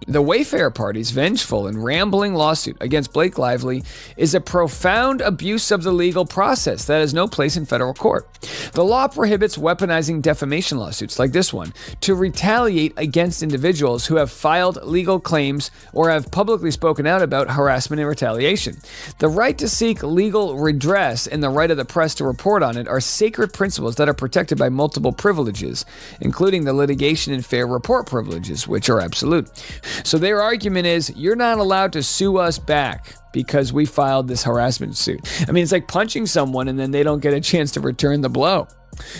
The Wayfair Party's vengeful and rambling lawsuit against Blake Lively is a profound abuse of the legal process that has no place in federal court. The law prohibits weaponizing defamation lawsuits like this one to retaliate against individuals who have filed legal claims or have publicly spoken out about harassment and retaliation. The right to seek legal redress and the right of the press to report on it are sacred principles that are protected by multiple privileges, including the litigation and fair report privileges, which are absolute. So their argument is, you're not allowed to sue us back because we filed this harassment suit. I mean, it's like punching someone and then they don't get a chance to return the blow.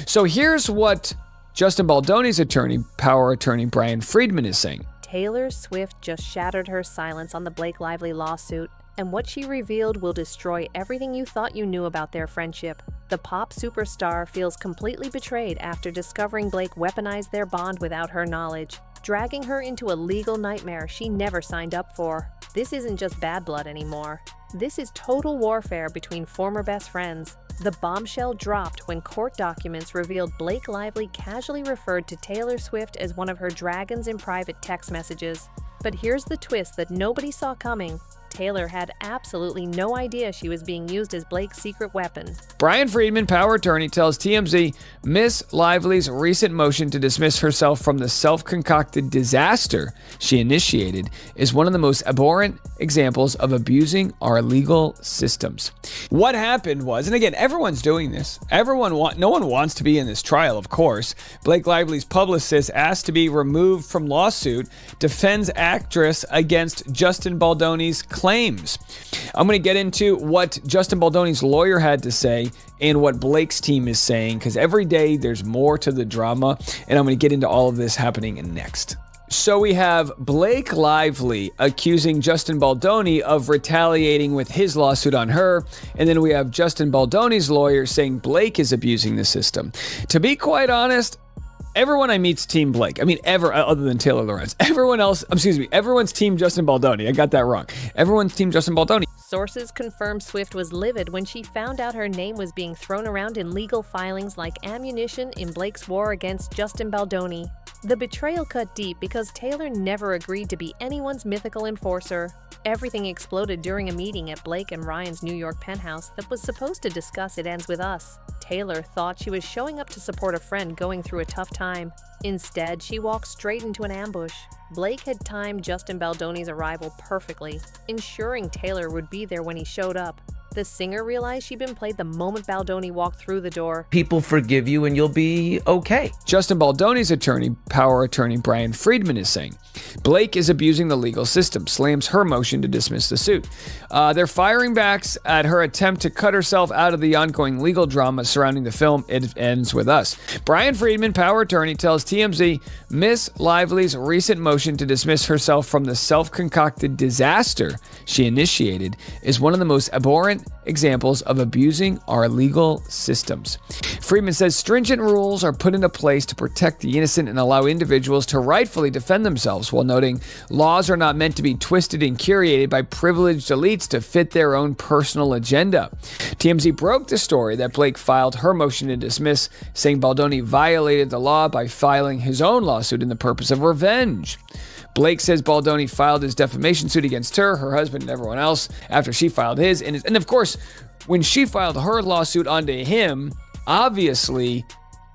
So here's what Justin Baldoni's attorney, power attorney Brian Friedman, is saying. Taylor Swift just shattered her silence on the Blake Lively lawsuit, and what she revealed will destroy everything you thought you knew about their friendship. The pop superstar feels completely betrayed after discovering Blake weaponized their bond without her knowledge, dragging her into a legal nightmare she never signed up for. This isn't just bad blood anymore. This is total warfare between former best friends. The bombshell dropped when court documents revealed Blake Lively casually referred to Taylor Swift as one of her dragons in private text messages. But here's the twist that nobody saw coming. Taylor had absolutely no idea she was being used as Blake's secret weapon. Brian Friedman, power attorney, tells TMZ Miss Lively's recent motion to dismiss herself from the self-concocted disaster she initiated is one of the most abhorrent examples of abusing our legal systems. What happened was, and again, everyone's doing this. No one wants to be in this trial, of course. Blake Lively's publicist asked to be removed from lawsuit, defends actress against Justin Baldoni's claims. I'm going to get into what Justin Baldoni's lawyer had to say and what Blake's team is saying, because every day there's more to the drama, and I'm going to get into all of this happening next. So we have Blake Lively accusing Justin Baldoni of retaliating with his lawsuit on her, and then we have Justin Baldoni's lawyer saying Blake is abusing the system. To be quite honest, everyone I meet's Team Blake. I mean, other than Taylor Lorenz. Everyone's Team Justin Baldoni. I got that wrong. Everyone's Team Justin Baldoni. Sources confirm Swift was livid when she found out her name was being thrown around in legal filings like ammunition in Blake's war against Justin Baldoni. The betrayal cut deep because Taylor never agreed to be anyone's mythical enforcer. Everything exploded during a meeting at Blake and Ryan's New York penthouse that was supposed to discuss It Ends With Us. Taylor thought she was showing up to support a friend going through a tough time. Instead, she walked straight into an ambush. Blake had timed Justin Baldoni's arrival perfectly, ensuring Taylor would be there when he showed up. The singer realized she'd been played the moment Baldoni walked through the door. People forgive you and you'll be okay. Justin Baldoni's attorney, power attorney Brian Friedman, is saying Blake is abusing the legal system, slams her motion to dismiss the suit. They're firing backs at her attempt to cut herself out of the ongoing legal drama surrounding the film It Ends With Us. Brian Friedman, power attorney, tells TMZ Miss Lively's recent motion to dismiss herself from the self-concocted disaster she initiated is one of the most abhorrent examples of abusing our legal systems. Friedman says stringent rules are put into place to protect the innocent and allow individuals to rightfully defend themselves, while noting laws are not meant to be twisted and curated by privileged elites to fit their own personal agenda. TMZ broke the story that Blake filed her motion to dismiss, saying Baldoni violated the law by filing his own lawsuit in the purpose of revenge. Blake says Baldoni filed his defamation suit against her, her husband, and everyone else after she filed his. And of course, when she filed her lawsuit onto him, obviously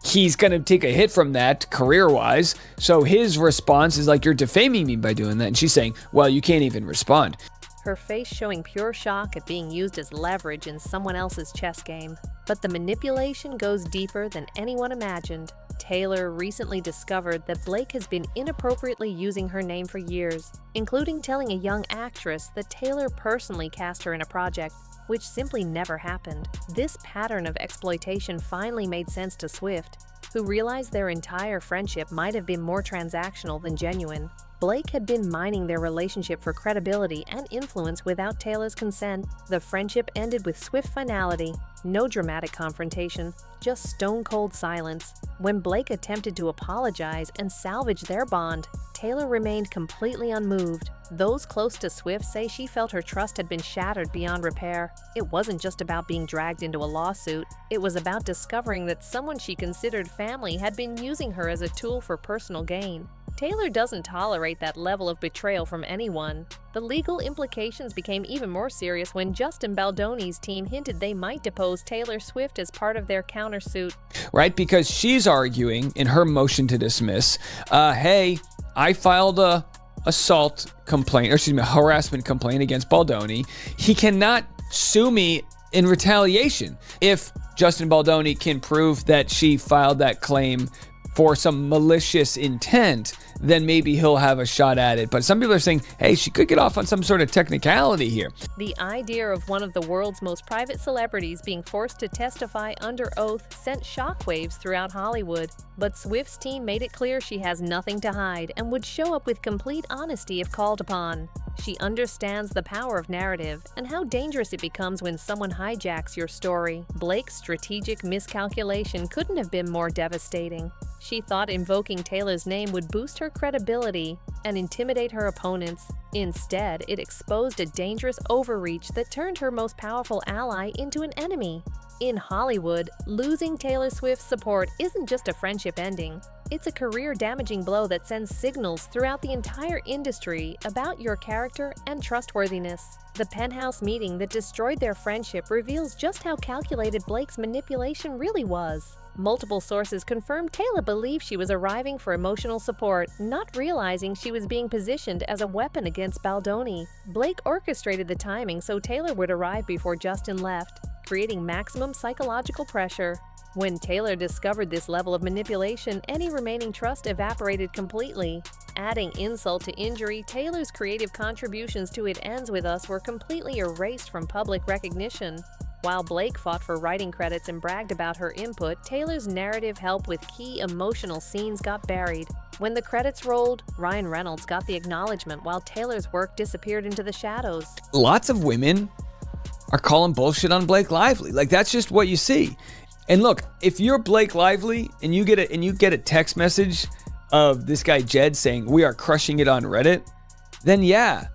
he's going to take a hit from that career-wise. So his response is like, you're defaming me by doing that. And she's saying, well, you can't even respond. Her face showing pure shock at being used as leverage in someone else's chess game. But the manipulation goes deeper than anyone imagined. Taylor recently discovered that Blake has been inappropriately using her name for years, including telling a young actress that Taylor personally cast her in a project, which simply never happened. This pattern of exploitation finally made sense to Swift, who realized their entire friendship might have been more transactional than genuine. Blake had been mining their relationship for credibility and influence without Taylor's consent. The friendship ended with swift finality. No dramatic confrontation, just stone-cold silence. When Blake attempted to apologize and salvage their bond, Taylor remained completely unmoved. Those close to Swift say she felt her trust had been shattered beyond repair. It wasn't just about being dragged into a lawsuit. It was about discovering that someone she considered family had been using her as a tool for personal gain. Taylor doesn't tolerate that level of betrayal from anyone. The legal implications became even more serious when Justin Baldoni's team hinted they might depose Taylor Swift as part of their countersuit. Right, because she's arguing in her motion to dismiss, hey, I filed a harassment complaint against Baldoni. He cannot sue me in retaliation. If Justin Baldoni can prove that she filed that claim for some malicious intent, then maybe he'll have a shot at it. But some people are saying, hey, she could get off on some sort of technicality here. The idea of one of the world's most private celebrities being forced to testify under oath sent shockwaves throughout Hollywood. But Swift's team made it clear she has nothing to hide and would show up with complete honesty if called upon. She understands the power of narrative and how dangerous it becomes when someone hijacks your story. Blake's strategic miscalculation couldn't have been more devastating. She thought invoking Taylor's name would boost her credibility and intimidate her opponents. Instead, it exposed a dangerous overreach that turned her most powerful ally into an enemy. In Hollywood, losing Taylor Swift's support isn't just a friendship ending. It's a career-damaging blow that sends signals throughout the entire industry about your character and trustworthiness. The penthouse meeting that destroyed their friendship reveals just how calculated Blake's manipulation really was. Multiple sources confirmed Taylor believed she was arriving for emotional support, not realizing she was being positioned as a weapon against Baldoni. Blake orchestrated the timing so Taylor would arrive before Justin left, creating maximum psychological pressure. When Taylor discovered this level of manipulation, any remaining trust evaporated completely. Adding insult to injury, Taylor's creative contributions to It Ends With Us were completely erased from public recognition. While Blake fought for writing credits and bragged about her input, Taylor's narrative help with key emotional scenes got buried. When the credits rolled, Ryan Reynolds got the acknowledgement while Taylor's work disappeared into the shadows. Lots of women are calling bullshit on Blake Lively. Like, that's just what you see. And look, if you're Blake Lively and you get a text message of this guy Jed saying, "We are crushing it on Reddit," then yeah,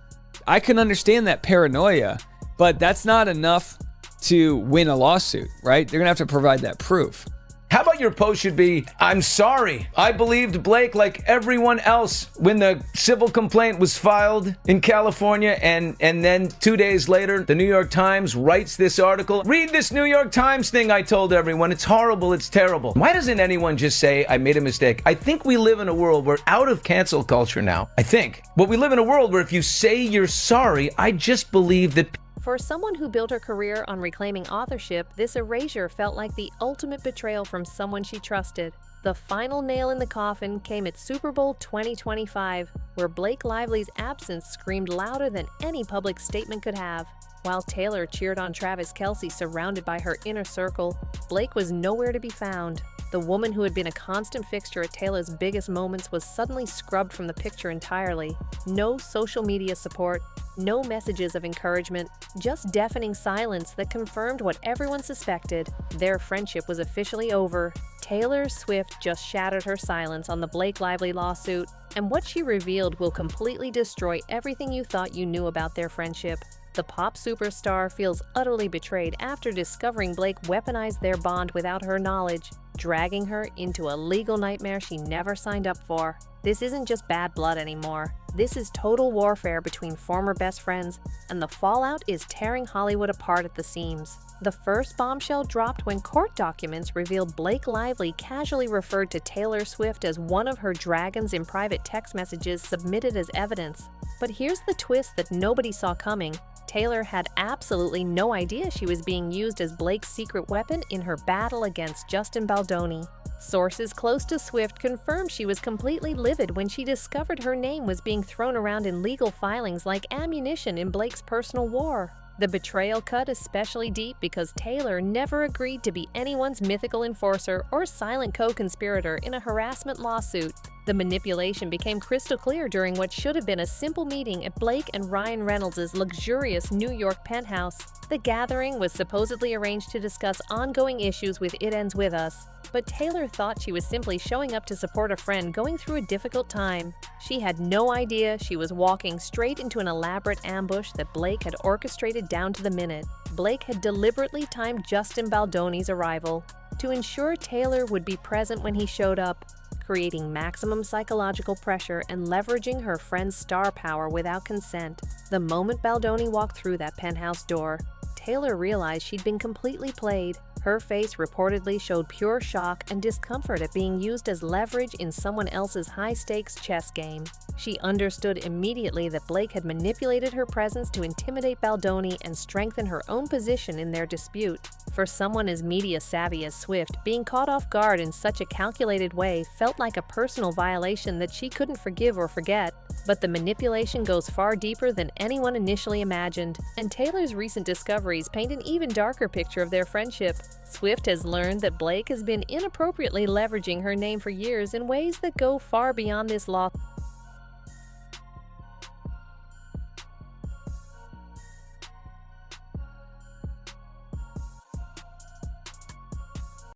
I can understand that paranoia, but that's not enough to win a lawsuit, right? They're gonna have to provide that proof. How about your post should be, I'm sorry. I believed Blake like everyone else when the civil complaint was filed in California, and then 2 days later, the New York Times writes this article. Read this New York Times thing I told everyone. It's horrible. It's terrible. Why doesn't anyone just say, I made a mistake? I think we live in a world, we're out of cancel culture now. I think. But we live in a world where if you say you're sorry, I just believe that For someone who built her career on reclaiming authorship, this erasure felt like the ultimate betrayal from someone she trusted. The final nail in the coffin came at Super Bowl 2025, where Blake Lively's absence screamed louder than any public statement could have. While Taylor cheered on Travis Kelce surrounded by her inner circle, Blake was nowhere to be found. The woman who had been a constant fixture at Taylor's biggest moments was suddenly scrubbed from the picture entirely. No social media support, no messages of encouragement, just deafening silence that confirmed what everyone suspected. Their friendship was officially over. Taylor Swift just shattered her silence on the Blake Lively lawsuit, and what she revealed will completely destroy everything you thought you knew about their friendship. The pop superstar feels utterly betrayed after discovering Blake weaponized their bond without her knowledge, dragging her into a legal nightmare she never signed up for. This isn't just bad blood anymore. This is total warfare between former best friends, and the fallout is tearing Hollywood apart at the seams. The first bombshell dropped when court documents revealed Blake Lively casually referred to Taylor Swift as one of her dragons in private text messages submitted as evidence. But here's the twist that nobody saw coming. Taylor had absolutely no idea she was being used as Blake's secret weapon in her battle against Justin Baldoni. Sources close to Swift confirmed she was completely livid when she discovered her name was being thrown around in legal filings like ammunition in Blake's personal war. The betrayal cut especially deep because Taylor never agreed to be anyone's mythical enforcer or silent co-conspirator in a harassment lawsuit. The manipulation became crystal clear during what should have been a simple meeting at Blake and Ryan Reynolds' luxurious New York penthouse. The gathering was supposedly arranged to discuss ongoing issues with It Ends With Us, but Taylor thought she was simply showing up to support a friend going through a difficult time. She had no idea she was walking straight into an elaborate ambush that Blake had orchestrated down to the minute. Blake had deliberately timed Justin Baldoni's arrival to ensure Taylor would be present when he showed up, creating maximum psychological pressure and leveraging her friend's star power without consent. The moment Baldoni walked through that penthouse door, Taylor realized she'd been completely played. Her face reportedly showed pure shock and discomfort at being used as leverage in someone else's high-stakes chess game. She understood immediately that Blake had manipulated her presence to intimidate Baldoni and strengthen her own position in their dispute. For someone as media-savvy as Swift, being caught off guard in such a calculated way felt like a personal violation that she couldn't forgive or forget. But the manipulation goes far deeper than anyone initially imagined, and Taylor's recent discoveries paint an even darker picture of their friendship. Swift has learned that Blake has been inappropriately leveraging her name for years in ways that go far beyond this law.